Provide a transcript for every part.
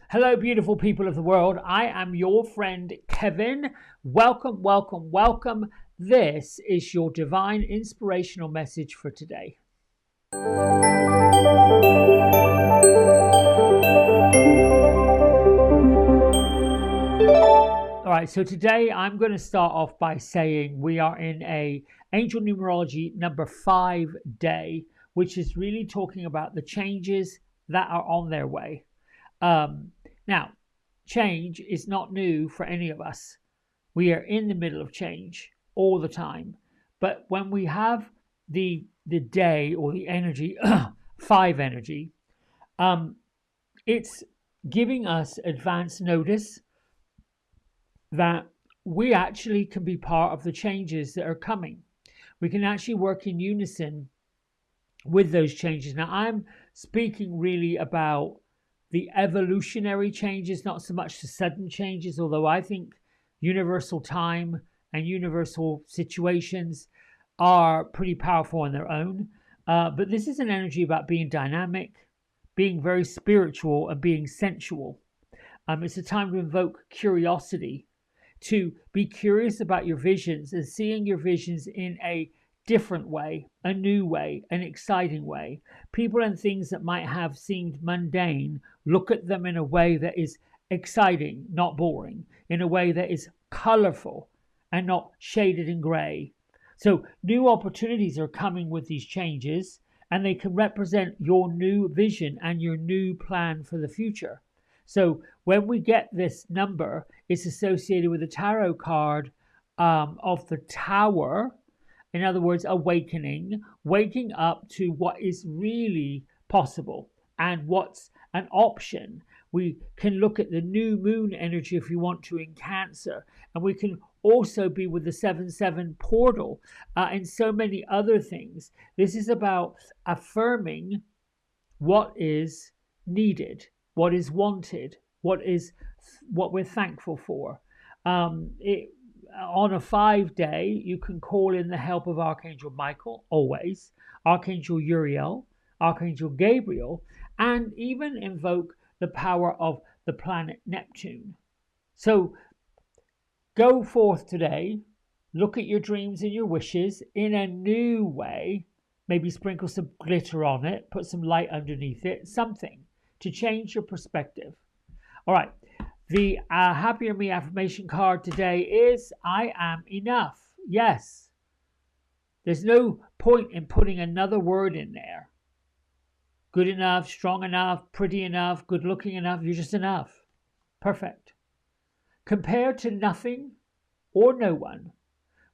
Hello, beautiful people of the world. I am your friend Kevin. Welcome, welcome, welcome. This is your divine inspirational message for today. All right, so today I'm going to start off by saying we are in a angel numerology number 5 day, which is really talking about the changes that are on their way. Now, change is not new for any of us. We are in the middle of change all the time. But when we have the day or the energy, 5 energy, it's giving us advance notice that we actually can be part of the changes that are coming. We can actually work in unison with those changes. Now, I'm speaking really about the evolutionary changes, not so much the sudden changes, although I think universal time and universal situations are pretty powerful on their own. But this is an energy about being dynamic, being very spiritual, and being sensual. It's a time to invoke curiosity, to be curious about your visions and seeing your visions in a different way, a new way, an exciting way. People and things that might have seemed mundane, look at them in a way that is exciting, not boring, in a way that is colorful and not shaded in gray. So, new opportunities are coming with these changes, and they can represent your new vision and your new plan for the future. So, when we get this number, it's associated with the tarot card of the Tower. In other words, awakening, waking up to what is really possible and what's an option. We can look at the new moon energy if you want to in Cancer, and we can also be with the 7/7 portal and so many other things. This is about affirming what is needed, what is wanted, what we're thankful for. On a 5 day, you can call in the help of Archangel Michael, always, Archangel Uriel, Archangel Gabriel, and even invoke the power of the planet Neptune. So go forth today, look at your dreams and your wishes in a new way, maybe sprinkle some glitter on it, put some light underneath it, something to change your perspective. All right. The Happier Me affirmation card today is I am enough. Yes. There's no point in putting another word in there. Good enough, strong enough, pretty enough, good looking enough. You're just enough. Perfect. Compared to nothing or no one,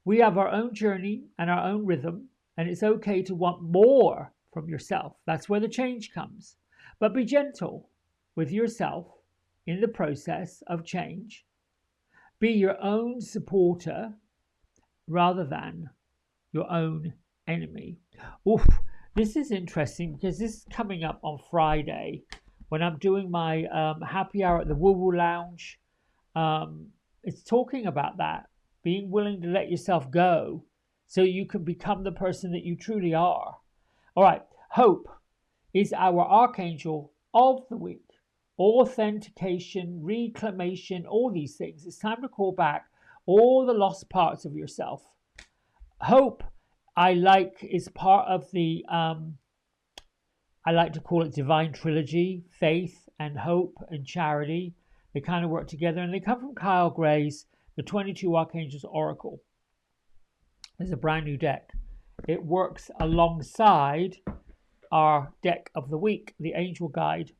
we have our own journey and our own rhythm, and it's okay to want more from yourself. That's where the change comes. But be gentle with yourself in the process of change. Be your own supporter rather than your own enemy. Oof, this is interesting because this is coming up on Friday when I'm doing my happy hour at the Woo Woo Lounge. It's talking about that, being willing to let yourself go so you can become the person that you truly are. All right, hope is our archangel of the week. Authentication, reclamation, all these things. It's time to call back all the lost parts of yourself. Hope, I like, is part of the, I like to call it divine trilogy, faith and hope and charity. They kind of work together, and they come from Kyle Gray's The 22 Archangels Oracle. There's a brand new deck. It works alongside our deck of the week, the Angel Guide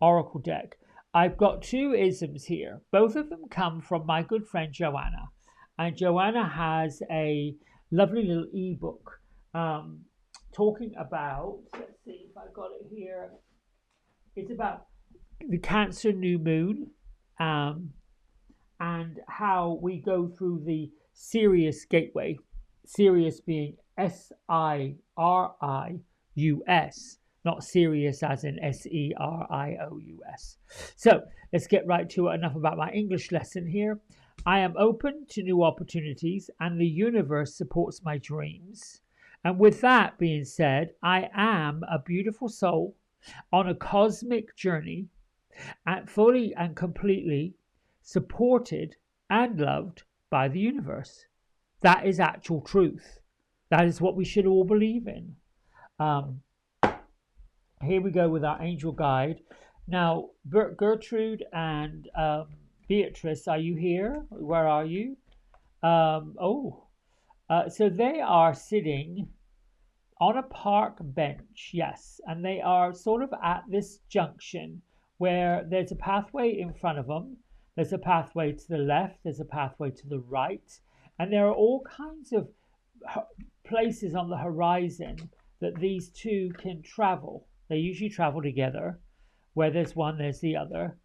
Oracle deck. I've got 2 isms here. Both of them come from my good friend Joanna. And Joanna has a lovely little ebook talking about, let's see if I got it here. It's about the Cancer new moon and how we go through the Sirius gateway. Sirius being Sirius, not serious as in Serious. So let's get right to it. Enough about my English lesson here. I am open to new opportunities and the universe supports my dreams. And with that being said, I am a beautiful soul on a cosmic journey and fully and completely supported and loved by the universe. That is actual truth. That is what we should all believe in. Um, Here we go with our angel guide. Now, Gertrude and Beatrice, are you here? Where are you? So they are sitting on a park bench, yes, and they are sort of at this junction where there's a pathway in front of them, there's a pathway to the left, there's a pathway to the right, and there are all kinds of places on the horizon that these two can travel. They usually travel together. Where there's one, there's the other.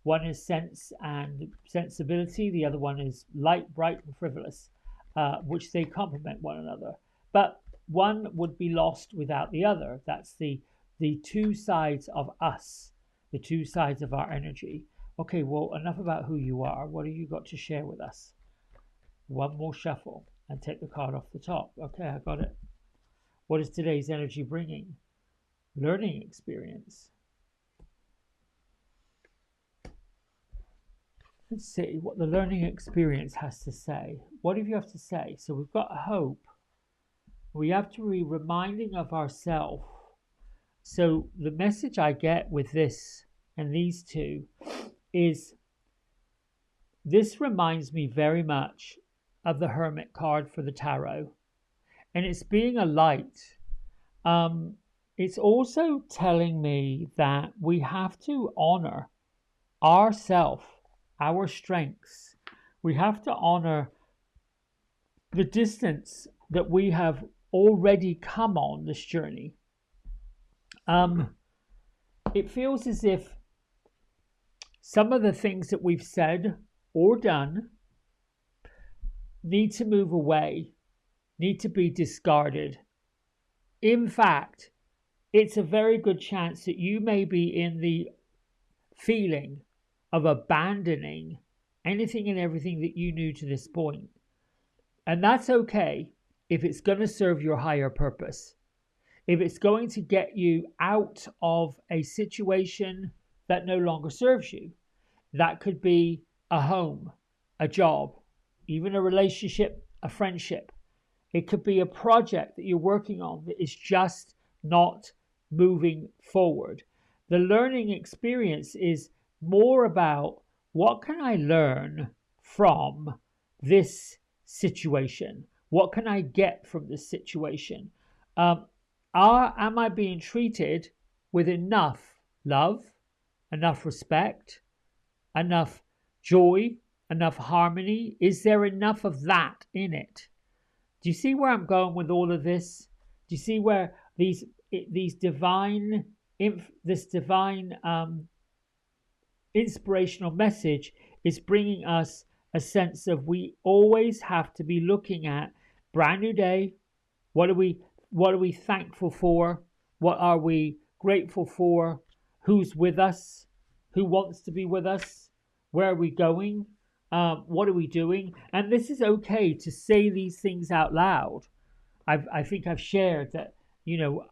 One is sense and sensibility, the other one is light, bright, and frivolous, which they complement one another. But one would be lost without the other. That's the two sides of us, the two sides of our energy. Okay, well, enough about who you are. What have you got to share with us? One more shuffle and take the card off the top. Okay, I got it. What is today's energy bringing? Learning experience. Let's see what the learning experience has to say. What do you have to say? So we've got hope. We have to be reminding of ourselves. So the message I get with this and these two is this reminds me very much of the Hermit card for the tarot. And it's being a light. It's also telling me that we have to honor ourself, our strengths. We have to honor the distance that we have already come on this journey. It feels as if some of the things that we've said or done need to move away, need to be discarded. In fact, it's a very good chance that you may be in the feeling of abandoning anything and everything that you knew to this point. And that's okay if it's going to serve your higher purpose. If it's going to get you out of a situation that no longer serves you. That could be a home, a job, even a relationship, a friendship. It could be a project that you're working on that is just not moving forward. The learning experience is more about what can I learn from this situation? What can I get from this situation? Am I being treated with enough love, enough respect, enough joy, enough harmony? Is there enough of that in it? Do you see where I'm going with all of this? Do you see where this divine inspirational message is bringing us a sense of we always have to be looking at brand new day. What are we thankful for? What are we grateful for? Who's with us? Who wants to be with us? Where are we going? What are we doing? And this is okay to say these things out loud. I think I've shared that,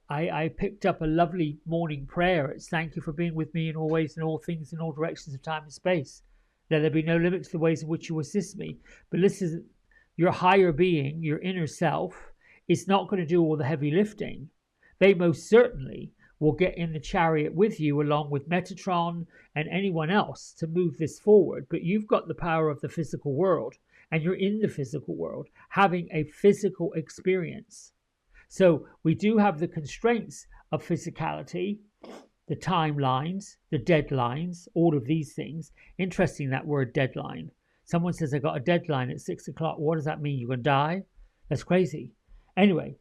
I picked up a lovely morning prayer. It's thank you for being with me in all ways and all things in all directions of time and space. Let there be no limit to the ways in which you assist me. But listen, your higher being, your inner self, is not going to do all the heavy lifting. They most certainly will get in the chariot with you along with Metatron and anyone else to move this forward. But you've got the power of the physical world and you're in the physical world having a physical experience. So we do have the constraints of physicality, the timelines, the deadlines, all of these things. Interesting, that word deadline. Someone says, I got a deadline at 6 o'clock. What does that mean? You're going to die? That's crazy. Anyway,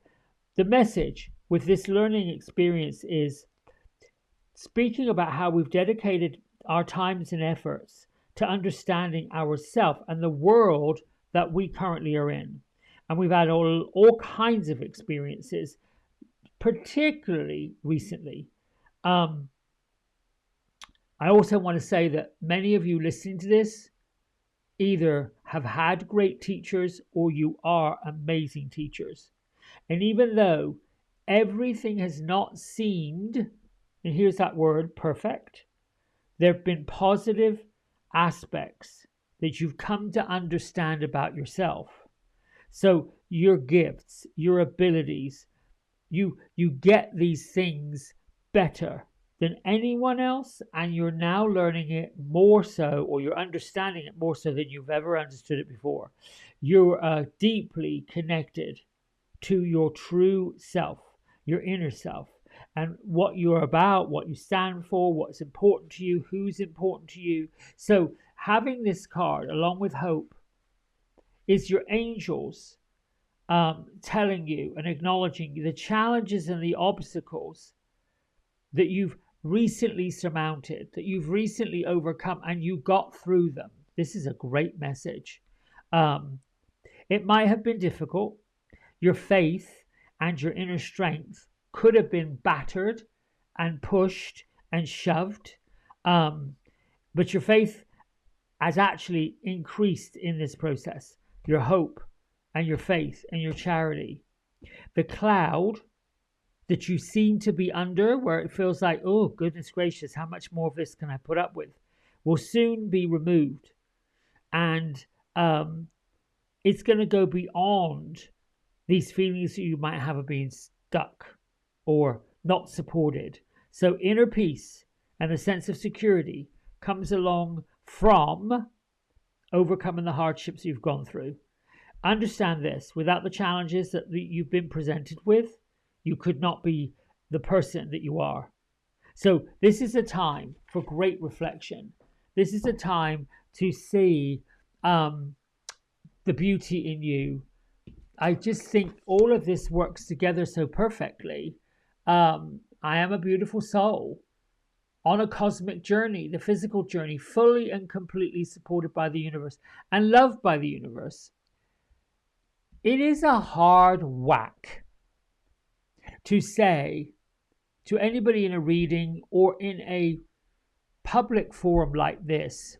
the message with this learning experience is speaking about how we've dedicated our times and efforts to understanding ourselves and the world that we currently are in. And we've had all kinds of experiences, particularly recently. I also want to say that many of you listening to this either have had great teachers or you are amazing teachers. And even though everything has not seemed, and here's that word, perfect, There have been positive aspects that you've come to understand about yourself. So your gifts, your abilities, you get these things better than anyone else, and you're now learning it more so, or you're understanding it more so than you've ever understood it before. You're deeply connected to your true self, your inner self, and what you're about, what you stand for, what's important to you, who's important to you. So having this card along with hope is your angels telling you and acknowledging the challenges and the obstacles that you've recently surmounted, that you've recently overcome, and you got through them. This is a great message. Um, it might have been difficult. Your faith and your inner strength could have been battered and pushed and shoved, um, but your faith has actually increased in this process. Your hope and your faith and your charity. The cloud that you seem to be under, where it feels like, oh, goodness gracious, how much more of this can I put up with, will soon be removed. And it's going to go beyond these feelings that you might have of being stuck or not supported. So inner peace and the sense of security comes along from overcoming the hardships you've gone through. Understand this, without the challenges that you've been presented with, you could not be the person that you are. So this is a time for great reflection. This is a time to see the beauty in you. I just think all of this works together so perfectly. I am a beautiful soul on a cosmic journey, the physical journey, fully and completely supported by the universe and loved by the universe. It is a hard whack to say to anybody in a reading or in a public forum like this.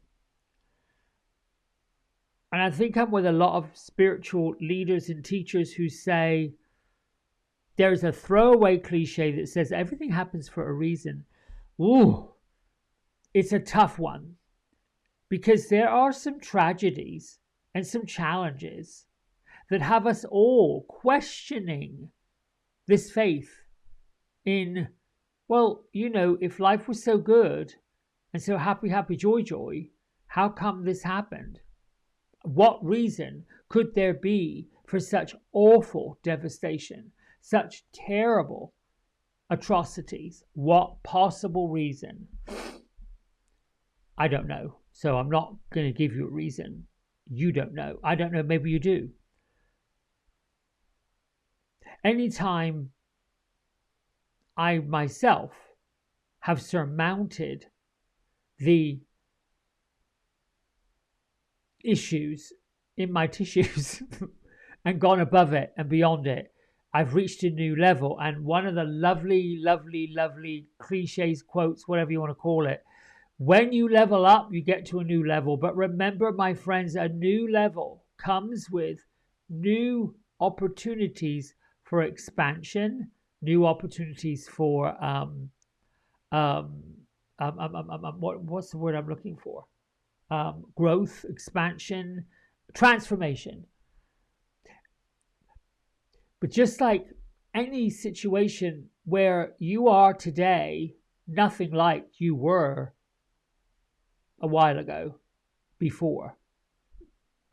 And I think I'm with a lot of spiritual leaders and teachers who say there's a throwaway cliche that says everything happens for a reason. Ooh, it's a tough one, because there are some tragedies and some challenges that have us all questioning this faith in, well, if life was so good and so happy, happy, joy, joy, how come this happened? What reason could there be for such awful devastation, such terrible atrocities? What possible reason? I don't know. So I'm not going to give you a reason. You don't know. I don't know. Maybe you do. Anytime I myself have surmounted the issues in my tissues and gone above it and beyond it, I've reached a new level. And one of the lovely, lovely, lovely cliches, quotes, whatever you want to call it, when you level up, you get to a new level. But remember, my friends, a new level comes with new opportunities for expansion, new opportunities for what's the word I'm looking for? Growth, expansion, transformation. But just like any situation where you are today, nothing like you were a while ago, before.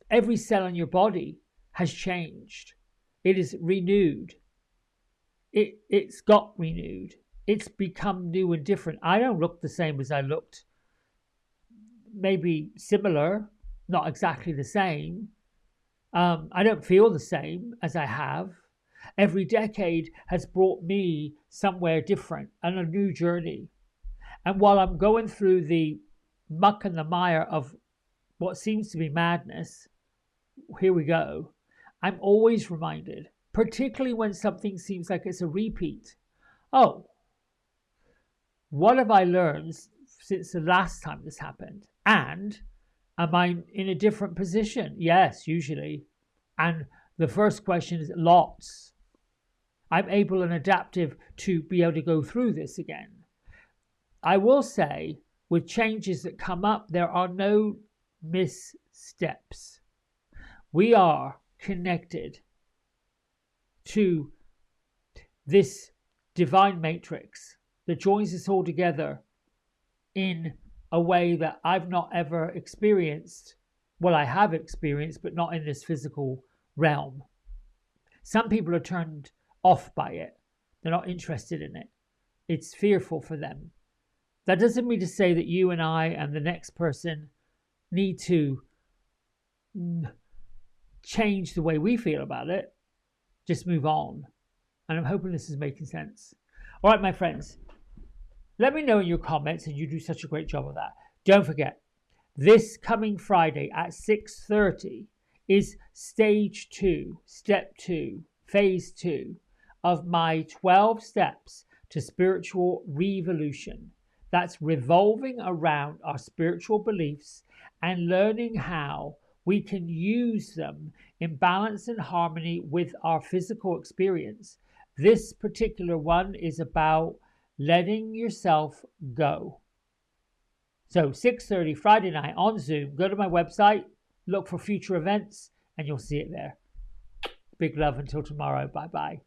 Every cell in your body has changed. It is renewed. It's got renewed. It's become new and different. I don't look the same as I looked. Maybe similar, not exactly the same. I don't feel the same as I have. Every decade has brought me somewhere different and a new journey. And while I'm going through the muck and the mire of what seems to be madness, here we go, I'm always reminded, particularly when something seems like it's a repeat. Oh, what have I learned since the last time this happened? And am I in a different position? Yes, usually. And the first question is lots. I'm able and adaptive to be able to go through this again. I will say, with changes that come up, there are no missteps. We are connected to this divine matrix that joins us all together in a way that I've not ever experienced. Well, I have experienced, but not in this physical realm. Some people are turned off by it. They're not interested in it. It's fearful for them. That doesn't mean to say that you and I and the next person need to change the way we feel about it. Just move on. And I'm hoping this is making sense. All right, my friends, let me know in your comments, and you do such a great job of that. Don't forget, this coming Friday at 6:30 is stage 2, step 2, phase 2 of my 12 steps to spiritual revolution. That's revolving around our spiritual beliefs and learning how we can use them in balance and harmony with our physical experience. This particular one is about letting yourself go. So 6:30 Friday night on Zoom. Go to my website, look for future events, and you'll see it there. Big love until tomorrow. Bye-bye.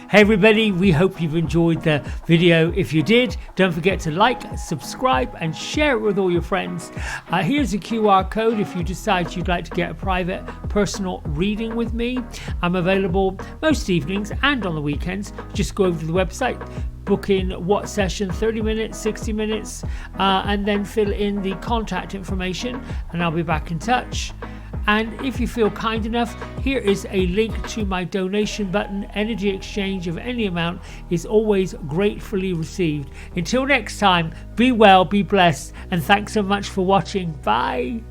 Hey everybody, we hope you've enjoyed the video. If you did, don't forget to like, subscribe and share it with all your friends. Here's a QR code if you decide you'd like to get a private personal reading with me. I'm available most evenings and on the weekends. Just go over to the website, book in what session, 30 minutes, 60 minutes, and then fill in the contact information and I'll be back in touch. And if you feel kind enough, here is a link to my donation button. Energy exchange of any amount is always gratefully received. Until next time, be well, be blessed, and thanks so much for watching. Bye.